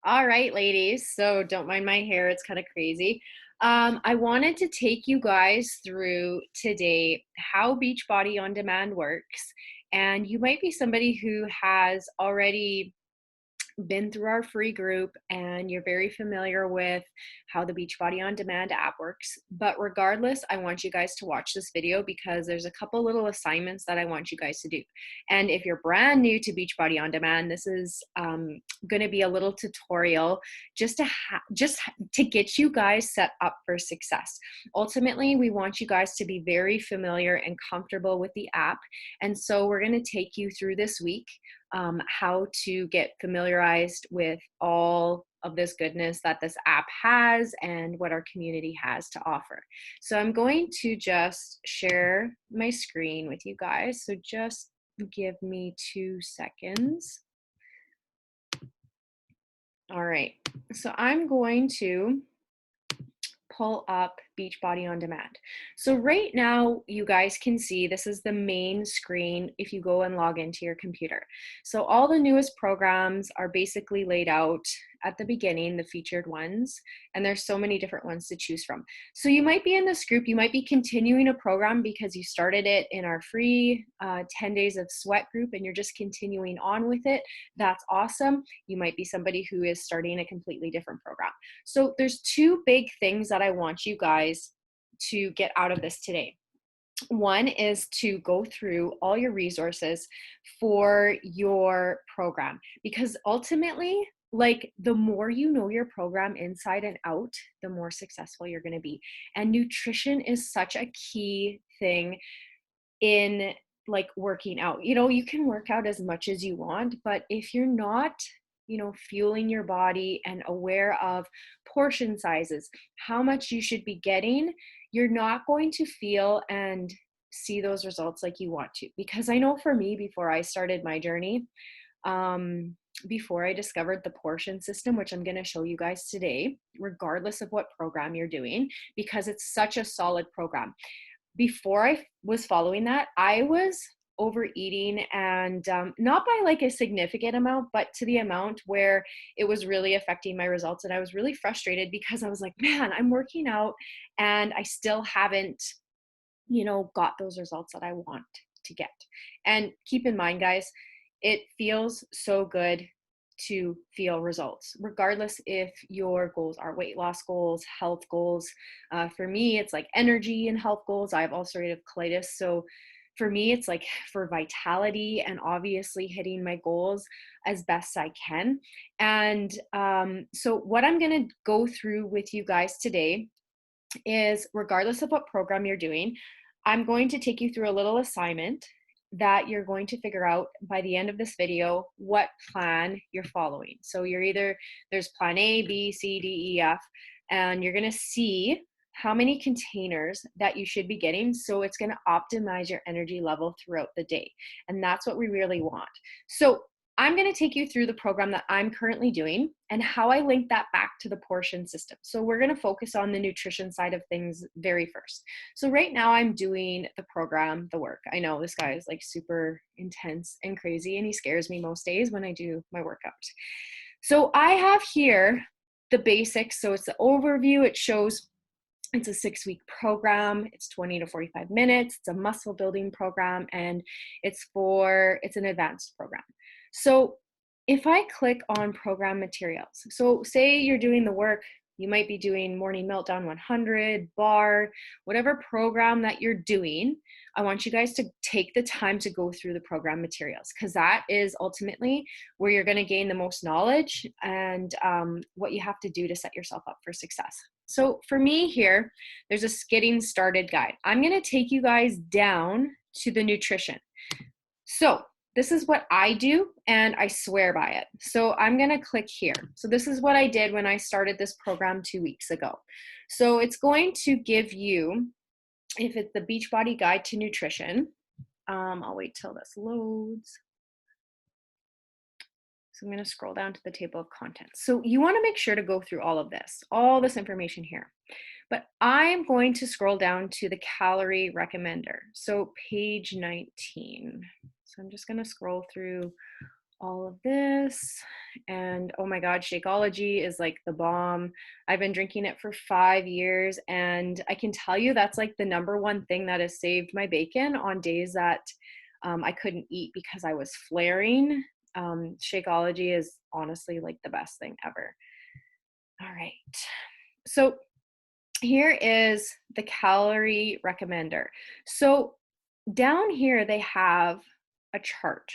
All right, ladies. So don't mind my hair, it's kind of crazy. I wanted to take you guys through today how Beachbody on Demand works. And you might be somebody who has already been through our free group and you're very familiar with how the Beachbody on Demand app works. But regardless, I want you guys to watch this video because there's a couple little assignments that I want you guys to do. And if you're brand new to Beachbody on Demand, this is going to be a little tutorial just to get you guys set up for success. Ultimately, we want you guys to be very familiar and comfortable with the app. And so we're going to take you through this week how to get familiarized with all of this goodness that this app has and what our community has to offer. So I'm going to just share my screen with you guys. So just give me 2 seconds. All right, so I'm going to pull up Beachbody on Demand. So right now, you guys can see this is the main screen if you go and log into your computer. So all the newest programs are basically laid out at the beginning, the featured ones, and there's so many different ones to choose from. So you might be in this group, you might be continuing a program because you started it in our free 10 days of sweat group and you're just continuing on with it. That's awesome. You might be somebody who is starting a completely different program. So there's two big things that I want you guys to get out of this today. One is to go through all your resources for your program, because ultimately, like, the more you know your program inside and out, the more successful you're going to be. And nutrition is such a key thing in like working out. You can work out as much as you want, but if you're not fueling your body and aware of portion sizes, how much you should be getting, you're not going to feel and see those results like you want to. Because I know for me, before I started my journey, before I discovered the portion system, which I'm going to show you guys today, regardless of what program you're doing, because it's such a solid program. Before I was following that, I was overeating, and not by like a significant amount, but to the amount where it was really affecting my results. And I was really frustrated because I was like, man, I'm working out and I still haven't, got those results that I want to get. And keep in mind, guys, it feels so good to feel results, regardless if your goals are weight loss goals, health goals. For me, it's like energy and health goals. I have ulcerative colitis. So for me, it's like for vitality and obviously hitting my goals as best I can. And so what I'm going to go through with you guys today is, regardless of what program you're doing, I'm going to take you through a little assignment that you're going to figure out by the end of this video what plan you're following. So there's plan A, B, C, D, E, F, and you're going to see how many containers that you should be getting. So it's going to optimize your energy level throughout the day. And that's what we really want. So I'm going to take you through the program that I'm currently doing and how I link that back to the portion system. So we're going to focus on the nutrition side of things very first. So right now I'm doing the program, the work. I know this guy is like super intense and crazy, and he scares me most days when I do my workout. So I have here the basics. So it's the overview. It shows it's a 6-week program. It's 20 to 45 minutes. It's a muscle building program, and it's an advanced program. So if I click on program materials, so say you're doing the work, you might be doing Morning Meltdown 100, bar, whatever program that you're doing, I want you guys to take the time to go through the program materials, because that is ultimately where you're going to gain the most knowledge and what you have to do to set yourself up for success. So for me here, there's a getting started guide. I'm going to take you guys down to the nutrition. So this is what I do, and I swear by it. So I'm going to click here. So this is what I did when I started this program 2 weeks ago. So it's going to give you, if it's the Beachbody Guide to Nutrition, I'll wait till this loads. So I'm going to scroll down to the table of contents. So you want to make sure to go through all this information here. But I'm going to scroll down to the calorie recommender. So page 19. So I'm just going to scroll through all of this, And oh my God, Shakeology is like the bomb. I've been drinking it for 5 years, and I can tell you that's like the number one thing that has saved my bacon on days that I couldn't eat because I was flaring. Shakeology is honestly like the best thing ever. All right. So here is the calorie recommender. So down here, they have a chart,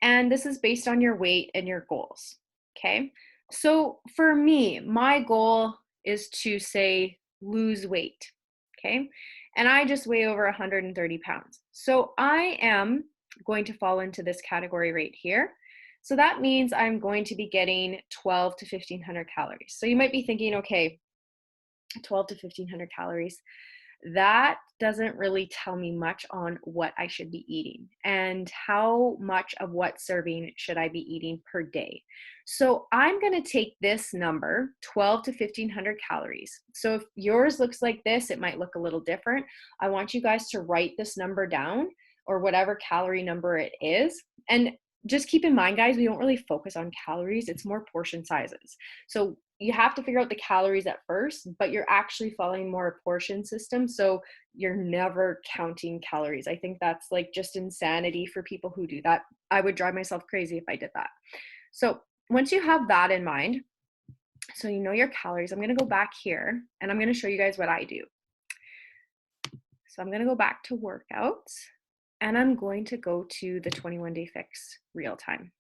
and this is based on your weight and your goals. Okay. So for me, my goal is to say lose weight. Okay. And I just weigh over 130 pounds. So I am going to fall into this category right here. So that means I'm going to be getting 12 to 1500 calories. So you might be thinking, okay, 12 to 1500 calories. That doesn't really tell me much on what I should be eating and how much of what serving should I be eating per day. So I'm going to take this number, 12 to 1500 calories. So if yours looks like this, it might look a little different. I want you guys to write this number down, or whatever calorie number it is. And just keep in mind, guys, we don't really focus on calories. It's more portion sizes. So you have to figure out the calories at first, but you're actually following more a portion system. So you're never counting calories. I think that's like just insanity for people who do that. I would drive myself crazy if I did that. So once you have that in mind, so you know your calories, I'm going to go back here and I'm going to show you guys what I do. So I'm going to go back to workouts and I'm going to go to the 21-day fix real time.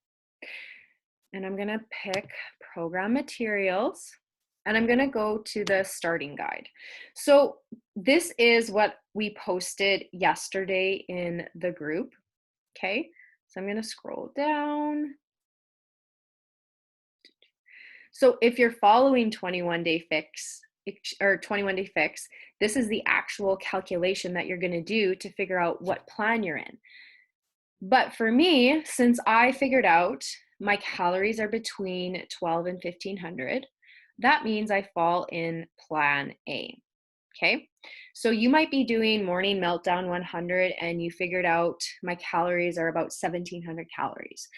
And I'm going to pick program materials and I'm going to go to the starting guide. So this is what we posted yesterday in the group. Okay. So I'm going to scroll down. So if you're following 21-day fix or 21-day fix, this is the actual calculation that you're going to do to figure out what plan you're in. But for me, since I figured out my calories are between 12 and 1500, that means I fall in plan A. Okay. So you might be doing morning meltdown 100 and you figured out my calories are about 1700 calories.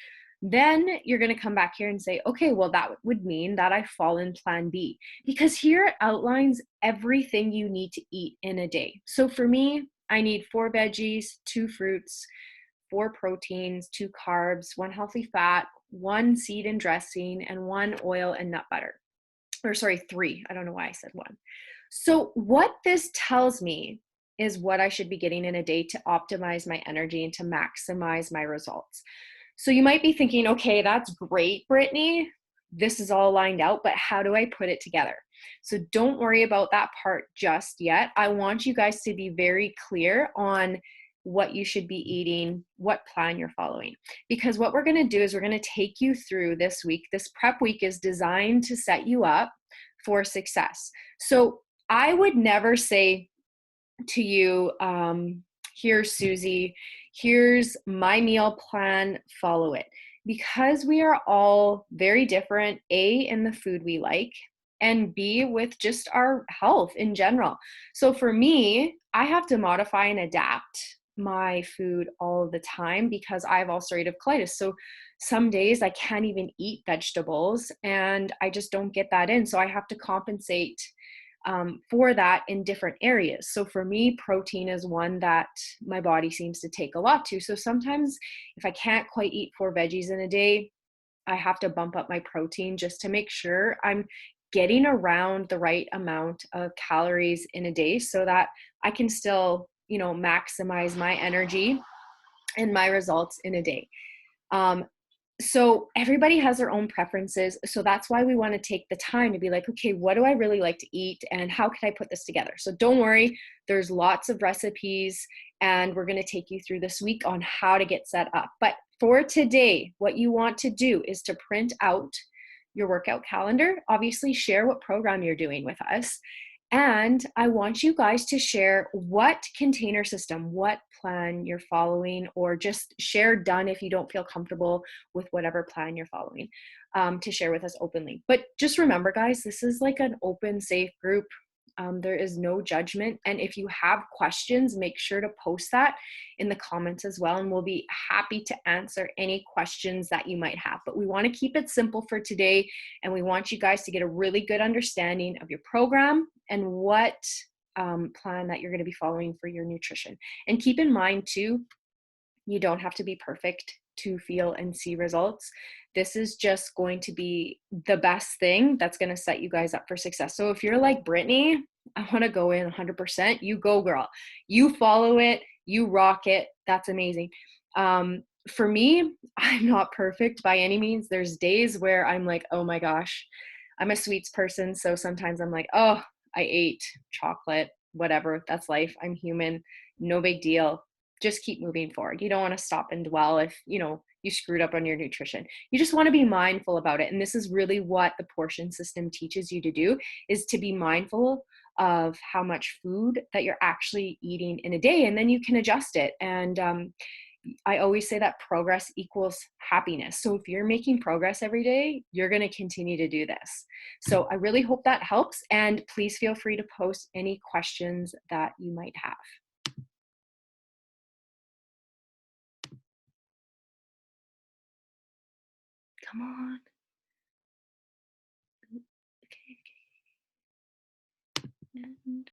Then you're going to come back here and say, okay, well, that would mean that I fall in plan B, because here it outlines everything you need to eat in a day. So for me, I need 4 veggies, 2 fruits, 4 proteins, 2 carbs, 1 healthy fat, 1 seed and dressing, and 1 oil and nut butter. Or sorry, 3. I don't know why I said 1. So what this tells me is what I should be getting in a day to optimize my energy and to maximize my results. So you might be thinking, okay, that's great, Brittany. This is all lined out, but how do I put it together? So don't worry about that part just yet. I want you guys to be very clear on what you should be eating, what plan you're following. Because what we're going to do is we're going to take you through this week. This prep week is designed to set you up for success. So I would never say to you, here's Susie, here's my meal plan, follow it. Because we are all very different, A, in the food we like, and B, with just our health in general. So for me, I have to modify and adapt my food all the time because I have ulcerative colitis. So some days I can't even eat vegetables and I just don't get that in. So I have to compensate for that in different areas. So for me, protein is one that my body seems to take a lot to. So sometimes if I can't quite eat 4 veggies in a day, I have to bump up my protein just to make sure I'm getting around the right amount of calories in a day so that I can still, maximize my energy and my results in a day. So everybody has their own preferences. So that's why we want to take the time to be like, okay, what do I really like to eat and how can I put this together? So don't worry, there's lots of recipes and we're going to take you through this week on how to get set up. But for today, what you want to do is to print out your workout calendar. Obviously, share what program you're doing with us. And I want you guys to share what container system, what plan you're following, or just share done if you don't feel comfortable with whatever plan you're following, to share with us openly. But just remember, guys, this is like an open, safe group. There is no judgment. And if you have questions, make sure to post that in the comments as well. And we'll be happy to answer any questions that you might have. But we want to keep it simple for today. And we want you guys to get a really good understanding of your program and what plan that you're going to be following for your nutrition. And keep in mind, too, you don't have to be perfect to feel and see results. This is just going to be the best thing that's going to set you guys up for success. So if you're like Brittany, I want to go in 100%, you go, girl. You follow it, you rock it. That's amazing. For me, I'm not perfect by any means. There's days where I'm like, oh my gosh, I'm a sweets person. So sometimes I'm like, oh, I ate chocolate, whatever. That's life. I'm human. No big deal. Just keep moving forward. You don't want to stop and dwell if, you screwed up on your nutrition. You just want to be mindful about it. And this is really what the portion system teaches you to do, is to be mindful of how much food that you're actually eating in a day, and then you can adjust it. And I always say that progress equals happiness. So if you're making progress every day, you're going to continue to do this. So I really hope that helps. And please feel free to post any questions that you might have. Come on. Okay.